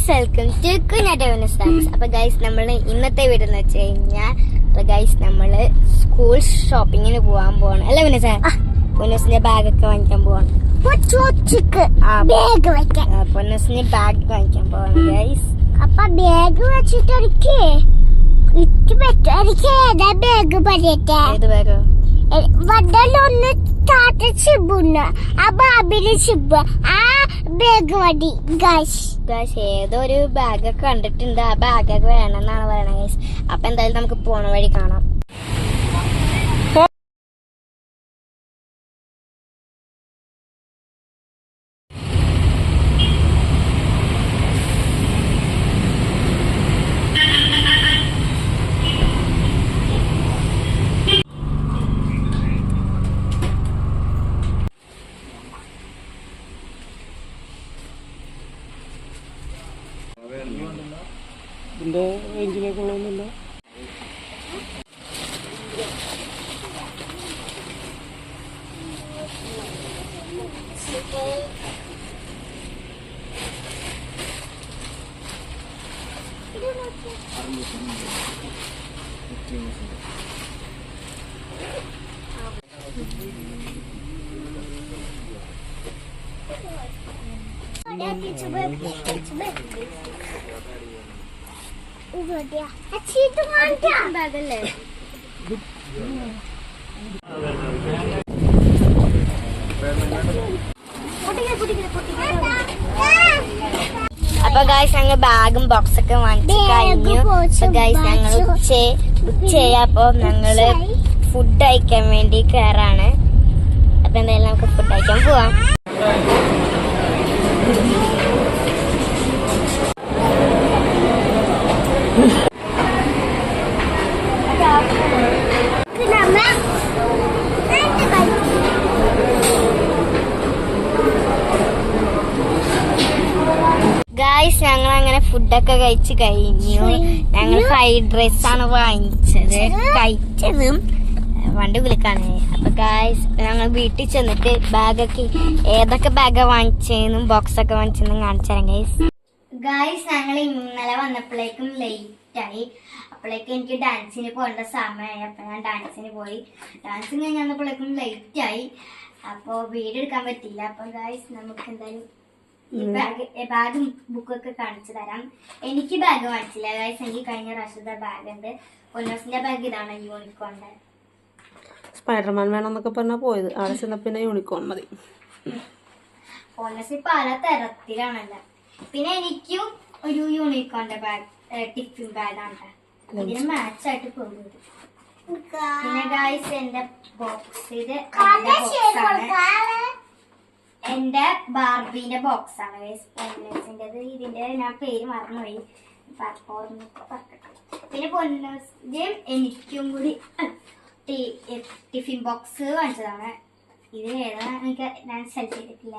Guys welcome to Kunjatta stacks. അപ്പൊ guys നമ്മള് ഇന്നത്തെ വീഡിയോ എന്ന് വെച്ച് കഴിഞ്ഞാൽ ഗൈസ് നമ്മള് സ്കൂൾ ഷോപ്പിങ്ങിന് പോവാൻ പോവാണ് അല്ല പിന്നെ സാർ പൊന്നൂസിന്റെ ബാഗൊക്കെ വാങ്ങിക്കാൻ പോവാണ്. പൊന്നൂസിന് ബാഗ് വാങ്ങിക്കാൻ പോവാണ് ഗൈസ്. അപ്പൊ ബാഗ് വെച്ചിട്ട് ബാഗ് പറയട്ടെ. ഏത് ബാഗോ? വടലൊന്ന് താത്ത ചിബുന്ന ആ ബാബിന് ചിബ് ആ ബാഗ് മതി ഗൈസ്. ഗൈസ് ഏതോ ഒരു ബാഗൊക്കെ കണ്ടിട്ടുണ്ട്, ആ ബാഗൊക്കെ വേണമെന്നാണ് പറയണത് ഗൈസ്. അപ്പൊ എന്തായാലും നമുക്ക് പോണ വഴി കാണാം. ഇതിന്റെ റേഞ്ചിലേക്കുള്ളതൊന്നുമില്ല. ബാഗല്ലേ? അപ്പൊ ഗൈസ് ഞങ്ങൾ ബാഗും ബോക്സൊക്കെ വാങ്ങിച്ചു കഴിഞ്ഞു. അപ്പൊ ഗൈസ് ഞങ്ങൾ ഉച്ചയായപ്പോ ഞങ്ങള് ഫുഡ് കഴിക്കാൻ വേണ്ടി കയറാണ്. അപ്പൊ എന്തായാലും നമുക്ക് ഫുഡ് കഴിക്കാൻ പോവാം. ഗൈസ് ഞങ്ങൾ അങ്ങനെ ഫുഡൊക്കെ കഴിച്ച് കഴിഞ്ഞു. ഞങ്ങൾ ഫ്രൈഡ് റൈസ് ആണ് വാങ്ങിച്ചത്, കഴിച്ചതും വണ്ടി വിളിക്കാണ്. അപ്പൊ ഗൈസ് ഞങ്ങൾ വീട്ടിൽ ചെന്നിട്ട് ബാഗൊക്കെ ഏതൊക്കെ ബാഗാ വാങ്ങിച്ചതെന്നും ബോക്സൊക്കെ വാങ്ങിച്ചതെന്നും കാണിച്ചു തരാം ഗൈസ്. ഗൈസ് ഞങ്ങൾ ഇന്നലെ വന്നപ്പോഴേക്കും ലേറ്റായി. അപ്പോഴേക്കും എനിക്ക് ഡാൻസിന് പോകേണ്ട സമയമായി. അപ്പൊ ഞാൻ ഡാൻസിന് പോയി. ഡാൻസ് കഴിഞ്ഞ് വന്നപ്പോഴേക്കും ലേറ്റായി. അപ്പോൾ വീഡിയോ എടുക്കാൻ പറ്റില്ല. അപ്പൊ ഗൈസ് നമുക്ക് എന്തായാലും ബാഗും ബുക്കൊക്കെ കാണിച്ചു തരാം. എനിക്ക് ബാഗ് വാങ്ങിച്ചില്ല ഗൈസ്, എനിക്ക് കഴിഞ്ഞ പ്രാവശ്യത്തെ ബാഗ് ഉണ്ട്. പൊന്നൂസിന്റെ ബാഗ് ഇതാണ്, യൂണിക്കോണിന്റെ. സ്പൈഡർമാൻ വേണമെന്നൊക്കെ പറഞ്ഞാൽ പോയത്, അവിടെ ചെന്ന പിന്നെ യൂണിക്കോൺ മതി. പൊന്നൂസ് പല തരത്തിലാണല്ലോ. പിന്നെ എനിക്കും ഒരു യൂണിക്കോണിന്റെ ബാഗ്, ടിഫിൻ ബാഗാണ്. ഇതിന് മാച്ച് ആയിട്ട് പോകുന്നത്. പിന്നെ ഗൈസ് എന്റെ ബോക്സ്, ഇത് എന്റെ ബാർബിന്റെ ബോക്സ് ആണ് ഗൈസ്. പൊന്നൂസിന്റേത് ഇതിന്റെ ഞാൻ പേര് മറന്നുപോയി. പിന്നെ പൊന്നൂസിന്റെയും എനിക്കും കൂടി ടിഫിൻ ബോക്സ് വാങ്ങിച്ചതാണ്. ഇത് ഏതാ എനിക്ക് ഞാൻ സെലക്ട് ചെയ്തിട്ടില്ല.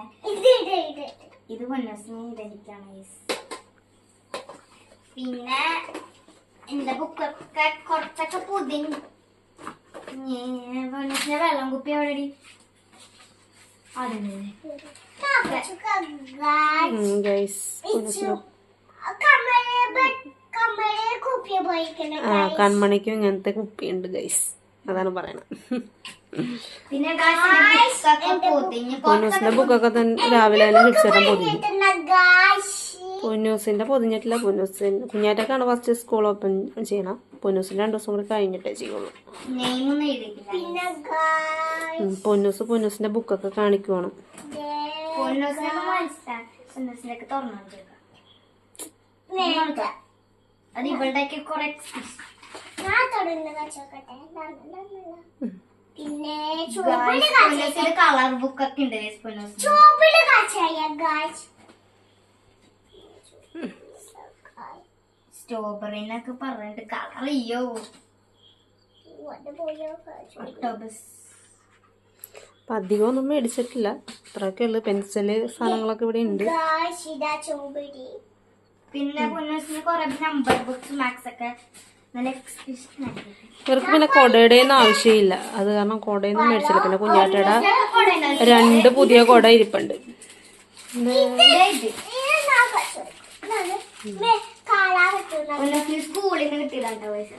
ഇത് പൊന്നൂസിന്, ഇതെനിക്കാണ് ഗൈസ്. പിന്നെ എന്റെ ബുക്കൊക്കെ കുറച്ചൊക്കെ പൊതിഞ്ഞ്. പൊന്നൂസിന്റെ വെള്ളം കുപ്പി എവിടെ? കൺമണിക്കും ഇങ്ങനത്തെ കുപ്പിയുണ്ട് ഗൈസ്, അതാണ് പറയണത്. പൊന്നൂസിന്റെ ബുക്കൊക്കെ തന്നെ രാവിലെ തന്നെ തിരിച്ചേരാൻ പൊതിഞ്ഞു. പൊന്നൂസിന്റെ പൊതിഞ്ഞിട്ടില്ല. കുഞ്ഞാറ്റക്കാണ് ഫസ്റ്റ് സ്കൂൾ ഓപ്പൺ ചെയ്യണം. പൊന്നൂസിന്റെ 2 ദിവസം കൂടി കഴിഞ്ഞിട്ടേ ചെയ്യുള്ളൂ. പൊന്നൂസിന്റെ ബുക്കൊക്കെ കാണിക്കുവാണ്. കളർ ബുക്കൊക്കെ ഉണ്ട്. സ്ട്രോബെറി എന്നൊക്കെ പറഞ്ഞിട്ട് കളർ ചെയ്യോ. അപ്പൊ അധികം ഒന്നും മേടിച്ചിട്ടില്ല, ഇത്രയൊക്കെ ഉള്ളു. പെൻസില് സാധനങ്ങളൊക്കെ ഇവിടെ ഉണ്ട്. പിന്നെ പൊന്നൂസിന് കുറെ നമ്പർ ബുക്സ് മാത്സ് ഒക്കെ നല്ല എക്സ്പ്രഷൻ. ഇവർക്ക് പിന്നെ കൊടയുടെ ഒന്നും ആവശ്യമില്ല, അത് കാരണം കൊടയൊന്നും മേടിച്ചില്ല. പിന്നെ കുഞ്ഞാറ്റയുടെ 2 പുതിയ കൊട ഇരിപ്പുണ്ട്. കാണാൻ പറ്റുന്ന പൊന്നൂസിന് സ്കൂളിൽ നിന്ന് കിട്ടിയതാണ്ടോ പൈസ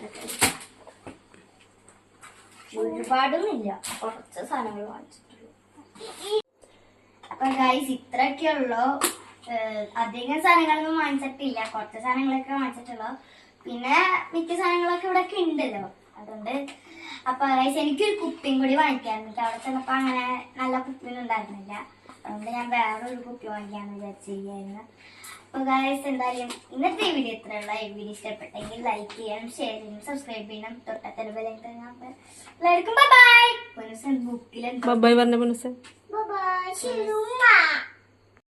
ഒരുപാടൊന്നുമില്ല, കുറച്ച് സാധനങ്ങൾ വാങ്ങിച്ചിട്ടുള്ളൂ. അപ്പൊ ഗൈസ് ഇത്രയൊക്കെ ഉള്ളു. അധികം സാധനങ്ങളൊന്നും വാങ്ങിച്ചിട്ടില്ല, കുറച്ച് സാധനങ്ങളൊക്കെ വാങ്ങിച്ചിട്ടുള്ളൂ. പിന്നെ മിക്ക സാധനങ്ങളൊക്കെ ഇവിടെ ഒക്കെ ഉണ്ടല്ലോ, അതുകൊണ്ട്. അപ്പൊ ഗൈസ് എനിക്കൊരു കുപ്പിയും കൂടി വാങ്ങിക്കാറുണ്ട്. അവിടെ ചെന്നപ്പോ അങ്ങനെ നല്ല കുപ്പിയൊന്നും ഉണ്ടായിരുന്നില്ല, അതുകൊണ്ട് ഞാൻ വേറൊരു കുപ്പി വാങ്ങിക്കാന്ന് വിചാരിച്ചിരിക്കുകയായിരുന്നു. അപ്പൊ ഗൈസ് എന്തായാലും ഇന്നത്തെ വീഡിയോ ഇത്രയുള്ള. ഈ വീഡിയോ ഇഷ്ടപ്പെട്ടെങ്കിൽ ലൈക്ക് ചെയ്യണം, ഷെയർ ചെയ്യണം, സബ്സ്ക്രൈബ് ചെയ്യണം, തൊട്ടത്തെ ബെല്ലൈക്കൺ എല്ലാവർക്കും ബൈ ബൈ. ബുക്കിലെന്തോ ബൈ പറഞ്ഞ പൊന്നൂസേ. Bye bye.